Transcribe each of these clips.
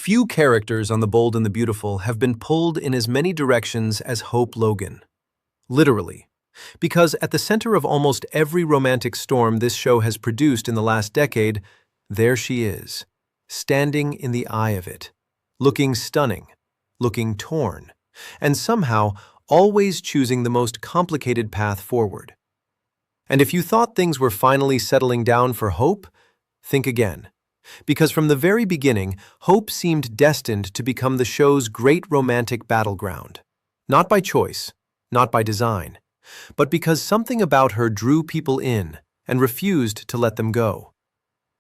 Few characters on The Bold and the Beautiful have been pulled in as many directions as Hope Logan. Literally. Because at the center of almost every romantic storm this show has produced in the last decade, there she is, standing in the eye of it, looking stunning, looking torn, and somehow always choosing the most complicated path forward. And if you thought things were finally settling down for Hope, think again. Because from the very beginning, Hope seemed destined to become the show's great romantic battleground. Not by choice, not by design, but because something about her drew people in and refused to let them go.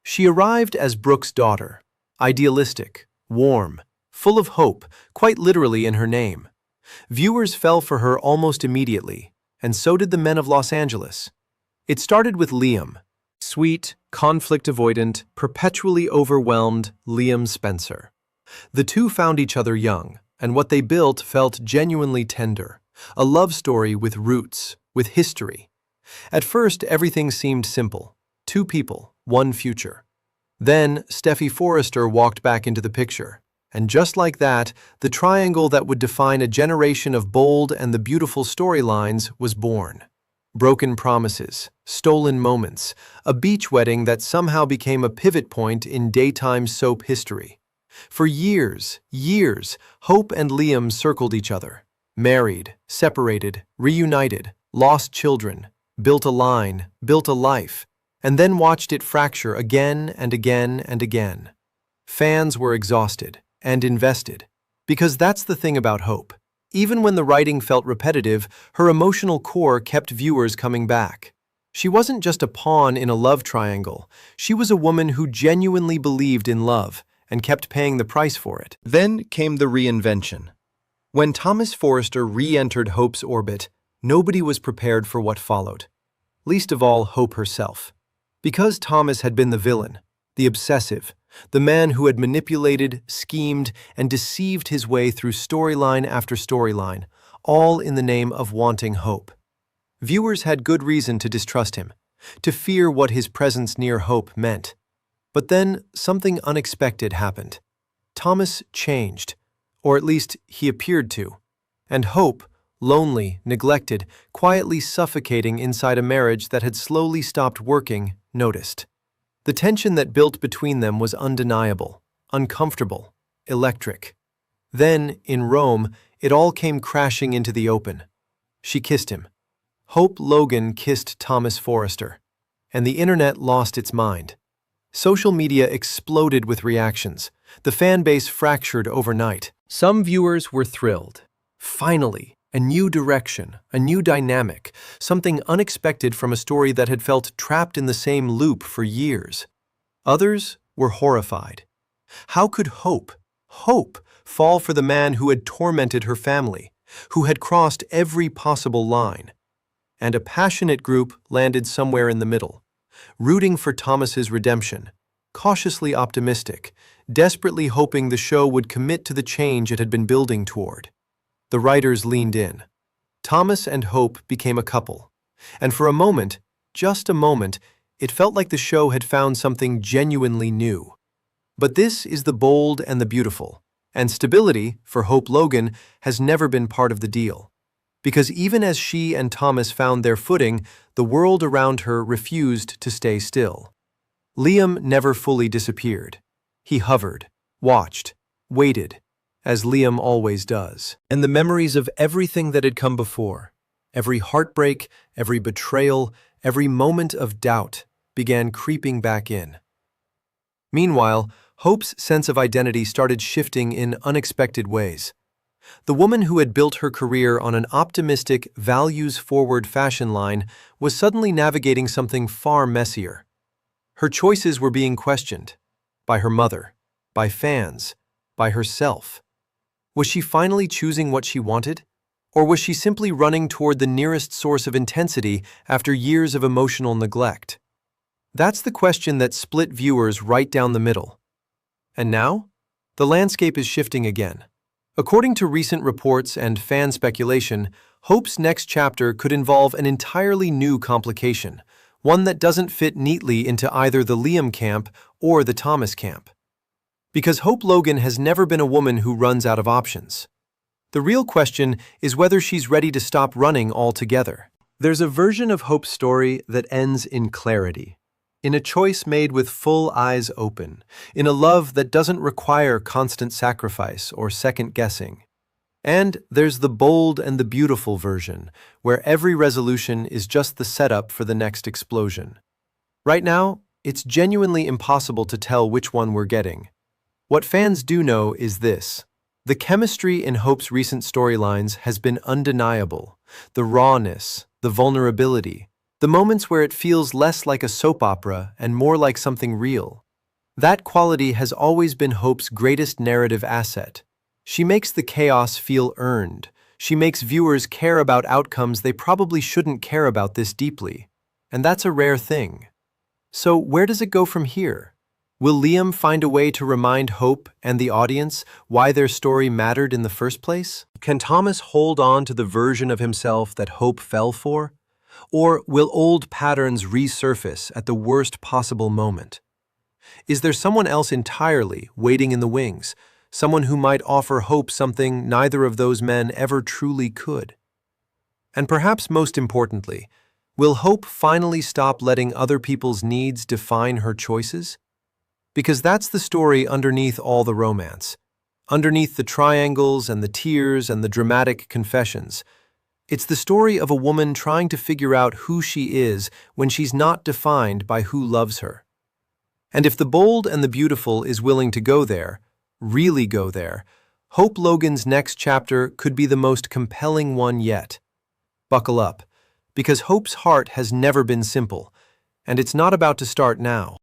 She arrived as Brooke's daughter, idealistic, warm, full of hope, quite literally in her name. Viewers fell for her almost immediately, and so did the men of Los Angeles. It started with Liam. Sweet, conflict-avoidant, perpetually overwhelmed Liam Spencer. The two found each other young, and what they built felt genuinely tender. A love story with roots, with history. At first, everything seemed simple. Two people, one future. Then, Steffy Forrester walked back into the picture. And just like that, the triangle that would define a generation of bold and the beautiful storylines was born. Broken promises, stolen moments, a beach wedding that somehow became a pivot point in daytime soap history. For years, Hope and Liam circled each other. Married, separated, reunited, lost children, built a line, built a life, and then watched it fracture again and again and again. Fans were exhausted and invested, because that's the thing about Hope. Even when the writing felt repetitive, her emotional core kept viewers coming back. She wasn't just a pawn in a love triangle. She was a woman who genuinely believed in love and kept paying the price for it. Then came the reinvention. When Thomas Forrester re-entered Hope's orbit, nobody was prepared for what followed. Least of all, Hope herself. Because Thomas had been the villain, the obsessive, the man who had manipulated, schemed, and deceived his way through storyline after storyline, all in the name of wanting Hope. Viewers had good reason to distrust him, to fear what his presence near Hope meant. But then something unexpected happened. Thomas changed, or at least he appeared to. And Hope, lonely, neglected, quietly suffocating inside a marriage that had slowly stopped working, noticed. The tension that built between them was undeniable, uncomfortable, electric. Then, in Rome, it all came crashing into the open. She kissed him. Hope Logan kissed Thomas Forrester, and the internet lost its mind. Social media exploded with reactions. The fan base fractured overnight. Some viewers were thrilled. Finally, a new direction, a new dynamic, something unexpected from a story that had felt trapped in the same loop for years. Others were horrified. How could Hope fall for the man who had tormented her family, who had crossed every possible line? And a passionate group landed somewhere in the middle, rooting for Thomas's redemption, cautiously optimistic, desperately hoping the show would commit to the change it had been building toward. The writers leaned in. Thomas and Hope became a couple. And for a moment, just a moment, it felt like the show had found something genuinely new. But this is The Bold and the Beautiful, and stability, for Hope Logan, has never been part of the deal. Because even as she and Thomas found their footing, the world around her refused to stay still. Liam never fully disappeared. He hovered, watched, waited, as Liam always does. And the memories of everything that had come before, every heartbreak, every betrayal, every moment of doubt, began creeping back in. Meanwhile, Hope's sense of identity started shifting in unexpected ways. The woman who had built her career on an optimistic, values-forward fashion line was suddenly navigating something far messier. Her choices were being questioned by her mother, by fans, by herself. Was she finally choosing what she wanted? Or was she simply running toward the nearest source of intensity after years of emotional neglect? That's the question that split viewers right down the middle. And now? The landscape is shifting again. According to recent reports and fan speculation, Hope's next chapter could involve an entirely new complication, one that doesn't fit neatly into either the Liam camp or the Thomas camp. Because Hope Logan has never been a woman who runs out of options. The real question is whether she's ready to stop running altogether. There's a version of Hope's story that ends in clarity, in a choice made with full eyes open, in a love that doesn't require constant sacrifice or second guessing. And there's the bold and the beautiful version, where every resolution is just the setup for the next explosion. Right now, it's genuinely impossible to tell which one we're getting. What fans do know is this: the chemistry in Hope's recent storylines has been undeniable. The rawness, the vulnerability, the moments where it feels less like a soap opera and more like something real. That quality has always been Hope's greatest narrative asset. She makes the chaos feel earned. She makes viewers care about outcomes they probably shouldn't care about this deeply. And that's a rare thing. So where does it go from here? Will Liam find a way to remind Hope and the audience why their story mattered in the first place? Can Thomas hold on to the version of himself that Hope fell for? Or will old patterns resurface at the worst possible moment? Is there someone else entirely waiting in the wings? Someone who might offer Hope something neither of those men ever truly could? And perhaps most importantly, will Hope finally stop letting other people's needs define her choices? Because that's the story underneath all the romance. Underneath the triangles and the tears and the dramatic confessions. It's the story of a woman trying to figure out who she is when she's not defined by who loves her. And if the bold and the beautiful is willing to go there, really go there, Hope Logan's next chapter could be the most compelling one yet. Buckle up, because Hope's heart has never been simple, and it's not about to start now.